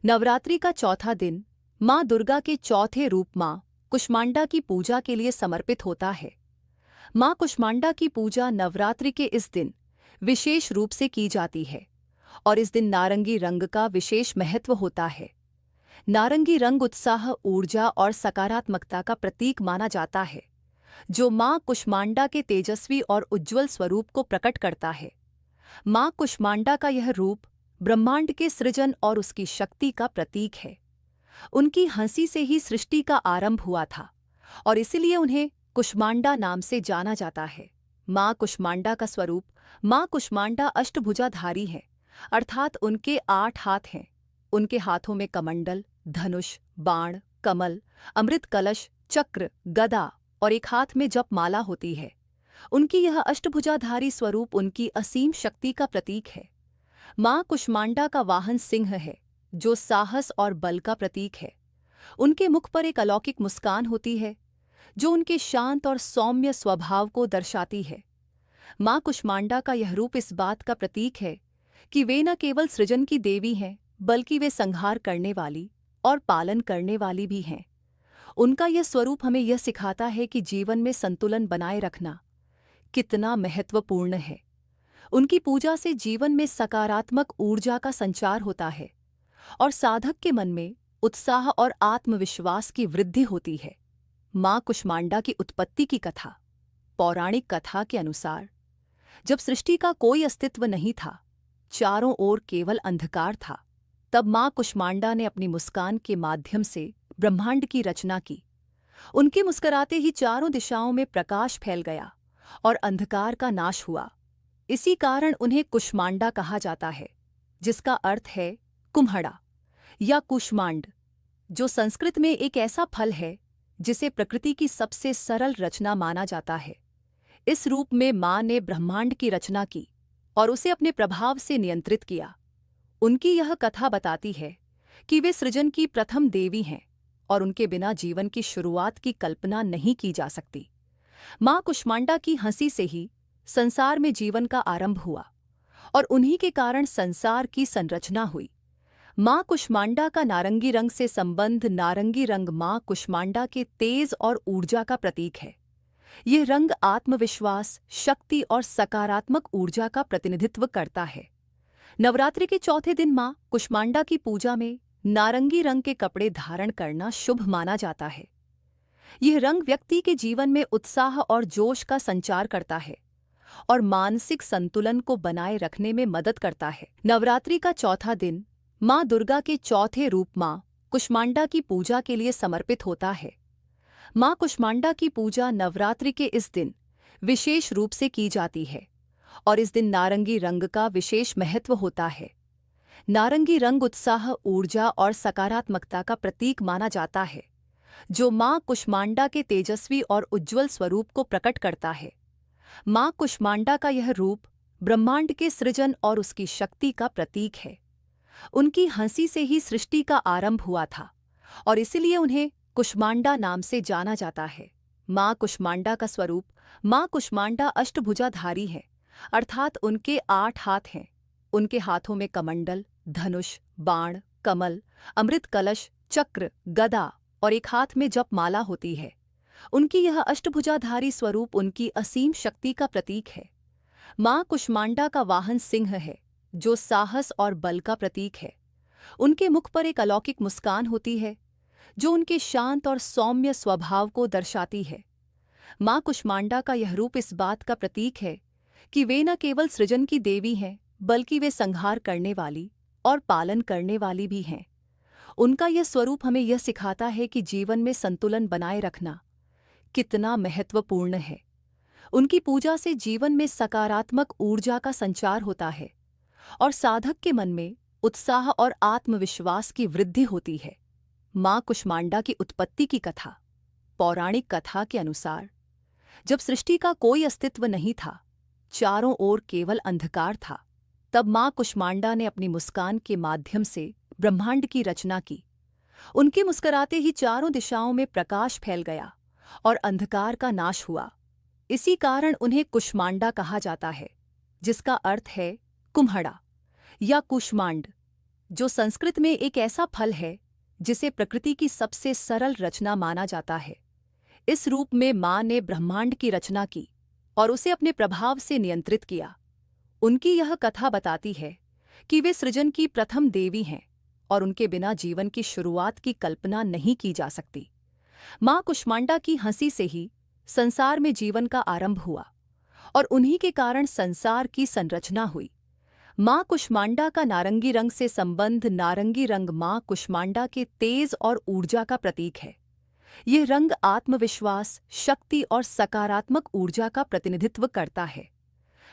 नवरात्रि का चौथा दिन माँ दुर्गा के चौथे रूप माँ कुष्मांडा की पूजा के लिए समर्पित होता है। माँ कुष्मांडा की पूजा नवरात्रि के इस दिन विशेष रूप से की जाती है और इस दिन नारंगी रंग का विशेष महत्व होता है। नारंगी रंग उत्साह, ऊर्जा और सकारात्मकता का प्रतीक माना जाता है, जो माँ कुष्मांडा के तेजस्वी और उज्ज्वल स्वरूप को प्रकट करता है। माँ कुष्मांडा का यह रूप ब्रह्मांड के सृजन और उसकी शक्ति का प्रतीक है। उनकी हंसी से ही सृष्टि का आरंभ हुआ था और इसीलिए उन्हें कुष्मांडा नाम से जाना जाता है। माँ कुष्मांडा का स्वरूप माँ कुष्मांडा अष्टभुजाधारी है, अर्थात उनके 8 हाथ हैं। उनके हाथों में कमंडल, धनुष, बाण, कमल, अमृत कलश, चक्र, गदा और एक हाथ में जप माला होती है। उनकी यह अष्टभुजाधारी स्वरूप उनकी असीम शक्ति का प्रतीक है। माँ कुष्मांडा का वाहन सिंह है, जो साहस और बल का प्रतीक है। उनके मुख पर एक अलौकिक मुस्कान होती है, जो उनके शांत और सौम्य स्वभाव को दर्शाती है। माँ कुष्मांडा का यह रूप इस बात का प्रतीक है कि वे न केवल सृजन की देवी हैं, बल्कि वे संहार करने वाली और पालन करने वाली भी हैं। उनका यह स्वरूप हमें यह सिखाता है कि जीवन में संतुलन बनाए रखना कितना महत्वपूर्ण है। उनकी पूजा से जीवन में सकारात्मक ऊर्जा का संचार होता है और साधक के मन में उत्साह और आत्मविश्वास की वृद्धि होती है। माँ कुष्मांडा की उत्पत्ति की कथा। पौराणिक कथा के अनुसार जब सृष्टि का कोई अस्तित्व नहीं था, चारों ओर केवल अंधकार था, तब माँ कुष्मांडा ने अपनी मुस्कान के माध्यम से ब्रह्मांड की रचना की। उनके मुस्कुराते ही चारों दिशाओं में प्रकाश फैल गया और अंधकार का नाश हुआ। इसी कारण उन्हें कुष्मांडा कहा जाता है, जिसका अर्थ है कुम्हड़ा या कुष्मांड, जो संस्कृत में एक ऐसा फल है जिसे प्रकृति की सबसे सरल रचना माना जाता है। इस रूप में माँ ने ब्रह्मांड की रचना की और उसे अपने प्रभाव से नियंत्रित किया। उनकी यह कथा बताती है कि वे सृजन की प्रथम देवी हैं और उनके बिना जीवन की शुरुआत की कल्पना नहीं की जा सकती। माँ कुष्मांडा की हंसी से ही संसार में जीवन का आरंभ हुआ और उन्हीं के कारण संसार की संरचना हुई। माँ कुष्मांडा का नारंगी रंग से संबंध। नारंगी रंग माँ कुष्मांडा के तेज और ऊर्जा का प्रतीक है। यह रंग आत्मविश्वास, शक्ति और सकारात्मक ऊर्जा का प्रतिनिधित्व करता है। नवरात्रि के चौथे दिन माँ कुष्मांडा की पूजा में नारंगी रंग के कपड़े धारण करना शुभ माना जाता है। यह रंग व्यक्ति के जीवन में उत्साह और जोश का संचार करता है और मानसिक संतुलन को बनाए रखने में मदद करता है। नवरात्रि का चौथा दिन माँ दुर्गा के चौथे रूप माँ कुष्मांडा की पूजा के लिए समर्पित होता है। माँ कुष्मांडा की पूजा नवरात्रि के इस दिन विशेष रूप से की जाती है और इस दिन नारंगी रंग का विशेष महत्व होता है। नारंगी रंग उत्साह, ऊर्जा और सकारात्मकता का प्रतीक माना जाता है, जो माँ कुष्मांडा के तेजस्वी और उज्ज्वल स्वरूप को प्रकट करता है। माँ कुष्मांडा का यह रूप ब्रह्मांड के सृजन और उसकी शक्ति का प्रतीक है। उनकी हंसी से ही सृष्टि का आरंभ हुआ था और इसीलिए उन्हें कुष्मांडा नाम से जाना जाता है। माँ कुष्मांडा का स्वरूप माँ कुष्मांडा अष्टभुजाधारी है, अर्थात उनके 8 हाथ हैं। उनके हाथों में कमंडल, धनुष, बाण, कमल, अमृत कलश, चक्र, गदा और एक हाथ में जप माला होती है। उनकी यह अष्टभुजाधारी स्वरूप उनकी असीम शक्ति का प्रतीक है। माँ कुष्मांडा का वाहन सिंह है, जो साहस और बल का प्रतीक है। उनके मुख पर एक अलौकिक मुस्कान होती है, जो उनके शांत और सौम्य स्वभाव को दर्शाती है। माँ कुष्मांडा का यह रूप इस बात का प्रतीक है कि वे न केवल सृजन की देवी हैं, बल्कि वे संहार करने वाली और पालन करने वाली भी हैं। उनका यह स्वरूप हमें यह सिखाता है कि जीवन में संतुलन बनाए रखना कितना महत्वपूर्ण है। उनकी पूजा से जीवन में सकारात्मक ऊर्जा का संचार होता है और साधक के मन में उत्साह और आत्मविश्वास की वृद्धि होती है। माँ कुष्मांडा की उत्पत्ति की कथा। पौराणिक कथा के अनुसार जब सृष्टि का कोई अस्तित्व नहीं था, चारों ओर केवल अंधकार था, तब माँ कुष्मांडा ने अपनी मुस्कान के माध्यम से ब्रह्मांड की रचना की। उनके मुस्कुराते ही चारों दिशाओं में प्रकाश फैल गया और अंधकार का नाश हुआ। इसी कारण उन्हें कुष्मांडा कहा जाता है, जिसका अर्थ है कुम्हड़ा या कुष्मांड, जो संस्कृत में एक ऐसा फल है जिसे प्रकृति की सबसे सरल रचना माना जाता है। इस रूप में माँ ने ब्रह्मांड की रचना की और उसे अपने प्रभाव से नियंत्रित किया। उनकी यह कथा बताती है कि वे सृजन की प्रथम देवी हैं और उनके बिना जीवन की शुरुआत की कल्पना नहीं की जा सकती। माँ कुष्मांडा की हंसी से ही संसार में जीवन का आरंभ हुआ और उन्हीं के कारण संसार की संरचना हुई। माँ कुष्मांडा का नारंगी रंग से संबंध, नारंगी रंग माँ कुष्मांडा के तेज और ऊर्जा का प्रतीक है। यह रंग आत्मविश्वास, शक्ति और सकारात्मक ऊर्जा का प्रतिनिधित्व करता है।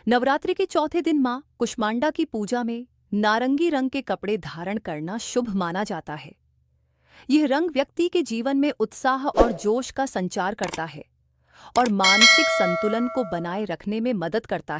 नवरात्रि के चौथे दिन माँ कुष्मांडा की पूजा में नारंगी रंग के कपड़े धारण करना शुभ माना जाता है। यह रंग व्यक्ति के जीवन में उत्साह और जोश का संचार करता है और मानसिक संतुलन को बनाए रखने में मदद करता है।